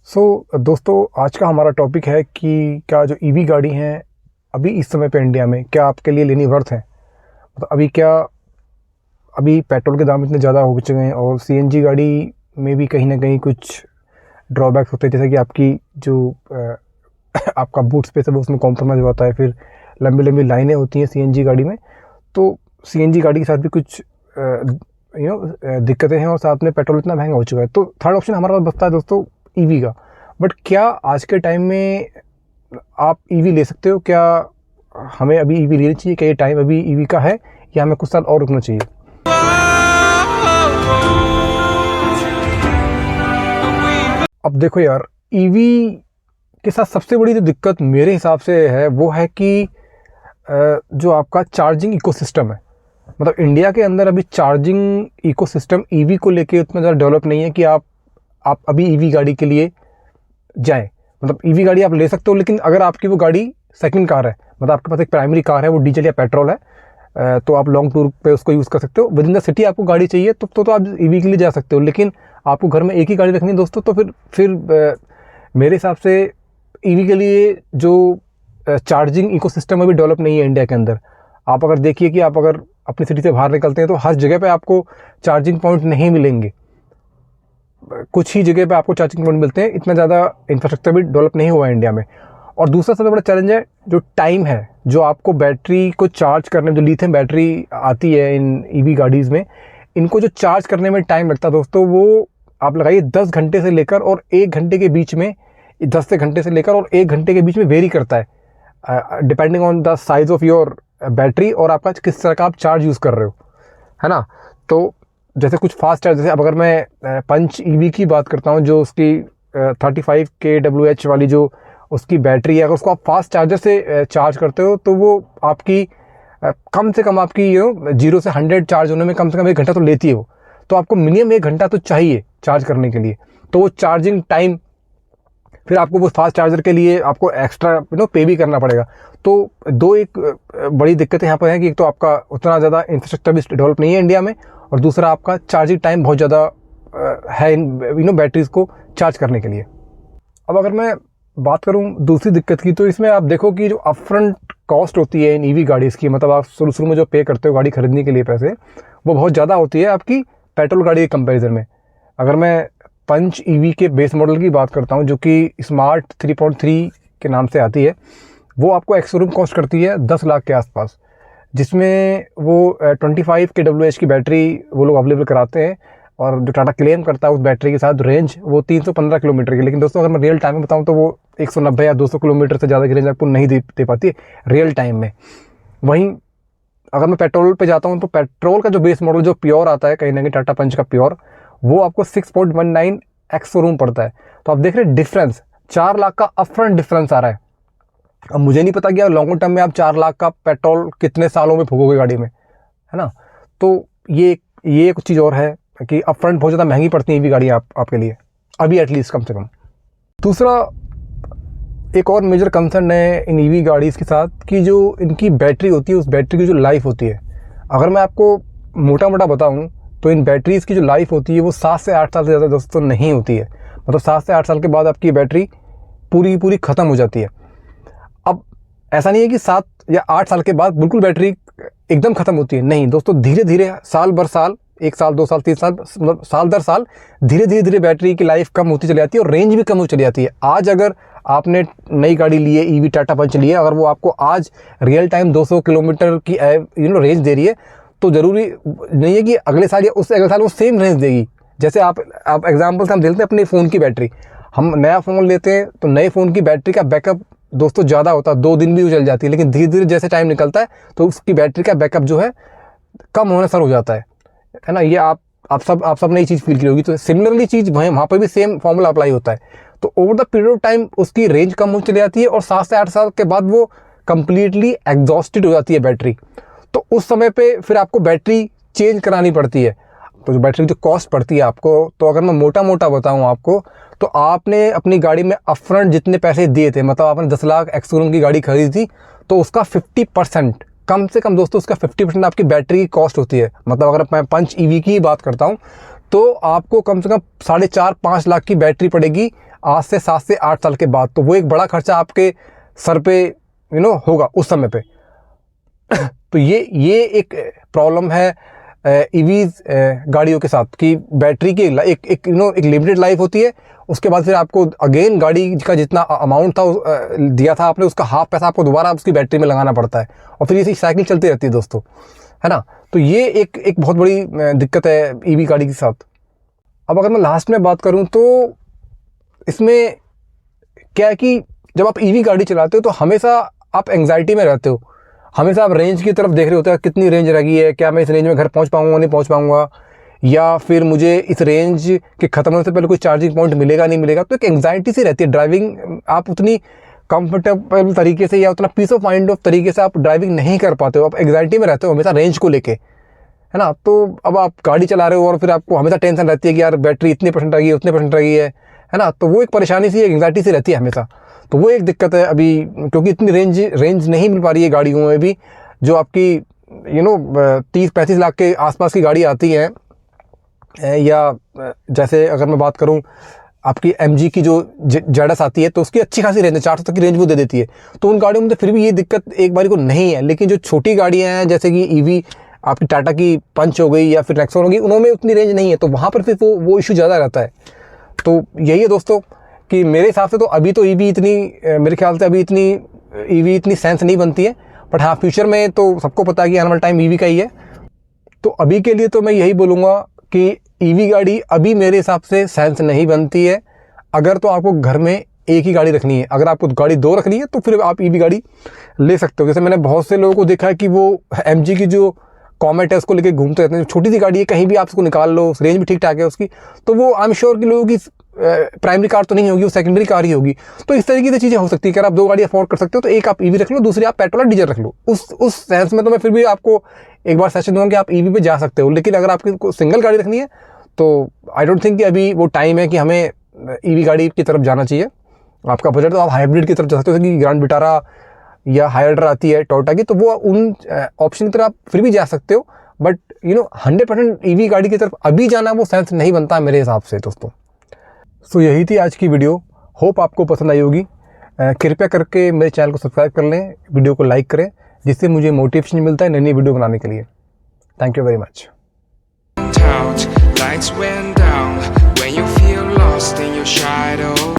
दोस्तों आज का हमारा टॉपिक है कि क्या जो ईवी गाड़ी हैं अभी इस समय पे इंडिया में क्या आपके लिए लेनी वर्थ है। मतलब अभी पेट्रोल के दाम इतने ज़्यादा हो चुके हैं और सीएनजी गाड़ी में भी कहीं ना कहीं कुछ ड्रॉबैक्स होते हैं, जैसे कि आपकी जो आपका बूट स्पेस है वो उसमें कॉम्प्रोमाइज़ होता है, फिर लंबी लंबी लाइनें होती हैं सीएनजी गाड़ी में। तो सीएनजी गाड़ी के साथ भी कुछ दिक्कतें हैं और साथ में पेट्रोल इतना महंगा हो चुका है। तो थर्ड ऑप्शन हमारे पास बचता है दोस्तों ईवी का। बट क्या आज के टाइम में आप ईवी ले सकते हो? क्या हमें अभी ईवी लेनी चाहिए? क्या ये टाइम अभी ईवी का है या हमें कुछ साल और रुकना चाहिए? अब देखो यार, ईवी के साथ सबसे बड़ी जो दिक्कत मेरे हिसाब से है वो है कि जो आपका चार्जिंग इकोसिस्टम है, मतलब इंडिया के अंदर अभी चार्जिंग इकोसिस्टम ईवी को लेके उतना ज़्यादा डेवलप नहीं है कि आप अभी ईवी गाड़ी के लिए जाएं। मतलब ईवी गाड़ी आप ले सकते हो, लेकिन अगर आपकी वो गाड़ी सेकंड कार है, मतलब आपके पास एक प्राइमरी कार है वो डीजल या पेट्रोल है, तो आप लॉन्ग टूर पे उसको यूज़ कर सकते हो। विद इन द सिटी आपको गाड़ी चाहिए तो आप ईवी के लिए जा सकते हो, लेकिन आपको घर में एक ही गाड़ी रखनी है दोस्तों, तो फिर मेरे हिसाब से ईवी के लिए जो चार्जिंग इकोसिस्टम अभी डेवलप नहीं है इंडिया के अंदर। आप अगर देखिए कि आप अगर अपनी सिटी से बाहर निकलते हैं तो हर जगह पे आपको चार्जिंग पॉइंट नहीं मिलेंगे, कुछ ही जगह पे आपको चार्जिंग पॉइंट मिलते हैं। इतना ज़्यादा इंफ्रास्ट्रक्चर भी डेवलप नहीं हुआ है इंडिया में। और दूसरा सबसे बड़ा चैलेंज है जो टाइम है, जो आपको बैटरी को चार्ज करने में, जो लिथियम बैटरी आती है इन ईवी गाड़ीज़ में, इनको जो चार्ज करने में टाइम लगता है दोस्तों, वो आप लगाइए 10 घंटे से लेकर और 1 घंटे के बीच में, 10 से घंटे से लेकर और 1 घंटे के बीच में वेरी करता है, depending on the size of your battery और आपका किस तरह का आप चार्ज यूज़ कर रहे हो, है ना। तो जैसे कुछ फास्ट चार्ज, जैसे अब अगर मैं पंच ईवी की बात करता हूँ, जो उसकी 35 kWh वाली जो उसकी बैटरी है, अगर उसको आप फास्ट चार्जर से चार्ज करते हो तो वो आपकी कम से कम आपकी 0 से 100 चार्ज होने में कम से कम 1 घंटा तो लेती है वो। तो आपको मिनिमम 1 घंटा तो चाहिए चार्ज करने के लिए। तो वो चार्जिंग टाइम, फिर आपको वो फास्ट चार्जर के लिए आपको एक्स्ट्रा पे भी करना पड़ेगा। तो एक बड़ी दिक्कतें यहाँ पर हैं कि एक तो आपका उतना ज़्यादा इंफ्रास्ट्रक्चर भी डेवलप नहीं है इंडिया में, और दूसरा आपका चार्जिंग टाइम बहुत ज़्यादा है इन बैटरीज़ को चार्ज करने के लिए। अब अगर मैं बात करूँ दूसरी दिक्कत की, तो इसमें आप देखो कि जो अपफ्रंट कॉस्ट होती है इन ईवी गाड़ीज़ की, मतलब आप शुरू में जो पे करते हो गाड़ी खरीदने के लिए पैसे, वो बहुत ज़्यादा होती है आपकी पेट्रोल गाड़ी के कंपेरिजन में। अगर मैं पंच ईवी के बेस मॉडल की बात करता हूँ, जो कि स्मार्ट 3.3 के नाम से आती है, वो आपको एक्स शोरूम कॉस्ट करती है 10 लाख के आसपास, जिसमें वो 25 kWh की बैटरी वो लोग अवेलेबल कराते हैं। और जो टाटा क्लेम करता है उस बैटरी के साथ रेंज वो 315 किलोमीटर की, लेकिन दोस्तों अगर मैं रियल टाइम में बताऊँ तो वो 190 या 200 किलोमीटर से ज़्यादा की रेंज आपको नहीं दे पाती है रियल टाइम में। वहीं अगर मैं पेट्रोल पे जाता हूँ तो पेट्रोल का जो बेस मॉडल जो प्योर आता है कहीं ना कहीं टाटा पंच का प्योर, वो आपको 6.19 एक्स शोरूम पड़ता है। तो आप देख रहे हैं डिफरेंस, 4 लाख का अपफ्रंट डिफरेंस आ रहा है। अब मुझे नहीं पता कि लॉन्ग टर्म में आप 4 लाख का पेट्रोल कितने सालों में फूकोगे गाड़ी में, है ना। तो ये एक चीज़ और है कि अपफ्रंट बहुत ज़्यादा महंगी पड़ती है ईवी गाड़ी आपके लिए अभी, एटलीस्ट कम से कम। दूसरा एक और मेजर कंसर्न है इन ईवी गाड़ीज़ के साथ कि जो इनकी बैटरी होती है, उस बैटरी की जो लाइफ होती है, अगर मैं आपको मोटा मोटा बताऊँ तो इन बैटरीज़ की जो लाइफ होती है वो 7 से 8 साल से ज़्यादा दोस्तों नहीं होती है। मतलब 7 से 8 साल के बाद आपकी बैटरी पूरी ख़त्म हो जाती है। अब ऐसा नहीं है कि 7 या 8 साल के बाद बिल्कुल बैटरी एकदम ख़त्म होती है, नहीं दोस्तों, धीरे धीरे साल भर साल, 1 साल 2 साल 3 साल, मतलब साल दर साल धीरे धीरे बैटरी की लाइफ कम होती चली जाती है और रेंज भी कम होती चली जाती है। आज अगर आपने नई गाड़ी ली है, ईवी टाटा पंच ली है, अगर वो आपको आज रियल टाइम 200 किलोमीटर की रेंज दे रही है, तो ज़रूरी नहीं है कि अगले साल या उससे अगले साल वो सेम रेंज देगी। जैसे आप एग्जाम्पल से हम देखते हैं अपने फ़ोन की बैटरी, हम नया फ़ोन लेते हैं तो नए फ़ोन की बैटरी का बैकअप दोस्तों ज़्यादा होता है, 2 दिन भी चल जाती है, लेकिन धीरे धीरे जैसे टाइम निकलता है तो उसकी बैटरी का बैकअप जो है कम होना शुरू हो जाता है ना। ये आप सब नई चीज़ फील की होगी। तो सिमिलरली चीज़ वहाँ पर भी सेम फॉर्मूला अप्लाई होता है। तो over the period of time उसकी रेंज कम हो चली जाती है और 7 से 8 साल के बाद वो कंप्लीटली एग्जॉस्टेड हो जाती है बैटरी। तो उस समय पे फिर आपको बैटरी चेंज करानी पड़ती है। तो जो बैटरी की जो कॉस्ट पड़ती है आपको, तो अगर मैं मोटा बताऊँ आपको, तो आपने अपनी गाड़ी में अपफ्रंट जितने पैसे दिए थे, मतलब आपने 10 लाख एक्स शोरूम की गाड़ी खरीदी थी, तो उसका 50% कम से कम दोस्तों, उसका 50% आपकी बैटरी की कॉस्ट होती है। मतलब अगर मैं पंच ईवी की बात करता हूँ तो आपको कम से कम 4.5-5 लाख की बैटरी पड़ेगी आज से 7 से 8 साल के बाद। तो वो एक बड़ा खर्चा आपके सर पे होगा उस समय पे। तो ये एक प्रॉब्लम है ईवीज गाड़ियों के साथ कि बैटरी की एक लिमिटेड लाइफ होती है, उसके बाद फिर आपको अगेन गाड़ी का जितना अमाउंट था दिया था आपने, उसका हाफ पैसा आपको दोबारा उसकी बैटरी में लगाना पड़ता है, और फिर ये साइकिल चलती रहती है दोस्तों, है ना। तो ये एक बहुत बड़ी दिक्कत है ईवी गाड़ी के साथ। अब अगर मैं लास्ट में बात करूं तो इसमें क्या है कि जब आप ईवी गाड़ी चलाते हो तो हमेशा आप एंग्जाइटी में रहते हो, हमेशा आप रेंज की तरफ देख रहे होते हैं, कितनी रेंज रहेगी है, क्या मैं इस रेंज में घर पहुंच पाऊंगा नहीं पहुंच पाऊंगा, या फिर मुझे इस रेंज के ख़त्म होने से पहले कोई चार्जिंग पॉइंट मिलेगा नहीं मिलेगा। तो एक एंग्जाइटी सी रहती है। ड्राइविंग आप उतनी कंफर्टेबल तरीके से या उतना पीस ऑफ माइंड ऑफ तरीके से आप ड्राइविंग नहीं कर पाते हो, आप एंग्जाइटी में रहते हो हमेशा रेंज को लेके, है ना। तो अब आप गाड़ी चला रहे हो और फिर आपको हमेशा टेंशन रहती है कि यार बैटरी इतने परसेंट रहेगी उतने परसेंट रहेगी है ना। तो वो एक परेशानी सी एंग्जाइटी सी रहती है हमेशा। तो वो एक दिक्कत है अभी, क्योंकि इतनी रेंज नहीं मिल पा रही है गाड़ियों में भी, जो आपकी 30-35 लाख के आसपास की गाड़ी आती हैं, या जैसे अगर मैं बात करूं आपकी MG की जो ZS आती है तो उसकी अच्छी खासी रेंज है, 400 तक की रेंज वो दे देती है। तो उन गाड़ियों में तो फिर भी ये दिक्कत एक बारी को नहीं है, लेकिन जो छोटी गाड़ियां हैं जैसे कि ईवी आपकी टाटा की पंच हो गई या फिर नेक्सॉन हो गई, उनमें उतनी रेंज नहीं है, तो वहाँ पर फिर वो इशू ज़्यादा रहता है। तो यही है दोस्तों कि मेरे हिसाब से तो अभी तो ईवी इतनी, मेरे ख्याल से अभी ईवी इतनी सेंस नहीं बनती है, बट हाँ फ्यूचर में तो सबको पता है कि आने वाला टाइम ईवी का ही है। तो अभी के लिए तो मैं यही बोलूँगा कि ईवी गाड़ी अभी मेरे हिसाब से सेंस नहीं बनती है। अगर तो आपको घर में एक ही गाड़ी रखनी है, अगर आपको गाड़ी 2 रखनी है तो फिर आप ईवी गाड़ी ले सकते हो। जैसे मैंने बहुत से लोगों को देखा है कि वो MG की जो कॉमेट है उसको लेके घूमते रहते हैं, छोटी सी गाड़ी है, कहीं भी आप उसको निकाल लो, रेंज भी ठीक ठाक है उसकी, तो वो आई एम श्योर कि लोगों की प्राइमरी कार तो नहीं होगी, वो सेकेंडरी कार ही होगी। तो इस तरीके से चीज़ें हो सकती है कि अगर आप 2 गाड़ी अफोर्ड कर सकते हो तो एक आप ईवी रख लो, दूसरी आप पेट्रोल और डीजल रख लो। उस सेंस में तो मैं फिर भी आपको एक बार सजेशन दूंगा कि आप ईवी पे जा सकते हो। लेकिन अगर आपकी सिंगल गाड़ी रखनी है तो आई डोंट थिंक कि अभी वो टाइम है कि हमें ईवी गाड़ी की तरफ जाना चाहिए। आपका बजट तो आप हाइब्रिड की तरफ जा सकते हो, कि ग्रैंड विटारा या हाइड्रा आती है टोयोटा की, तो वो उन ऑप्शन की तरफ आप फिर भी जा सकते हो। बट 100% ईवी गाड़ी की तरफ अभी जाना वो सेंस नहीं बनता मेरे हिसाब से दोस्तों। सो यही थी आज की वीडियो, होप आपको पसंद आई होगी। कृपया करके मेरे चैनल को सब्सक्राइब कर लें, वीडियो को लाइक करें, जिससे मुझे मोटिवेशन मिलता है नई नई वीडियो बनाने के लिए। Thank you very much. Lights went down when you feel lost in your shadow.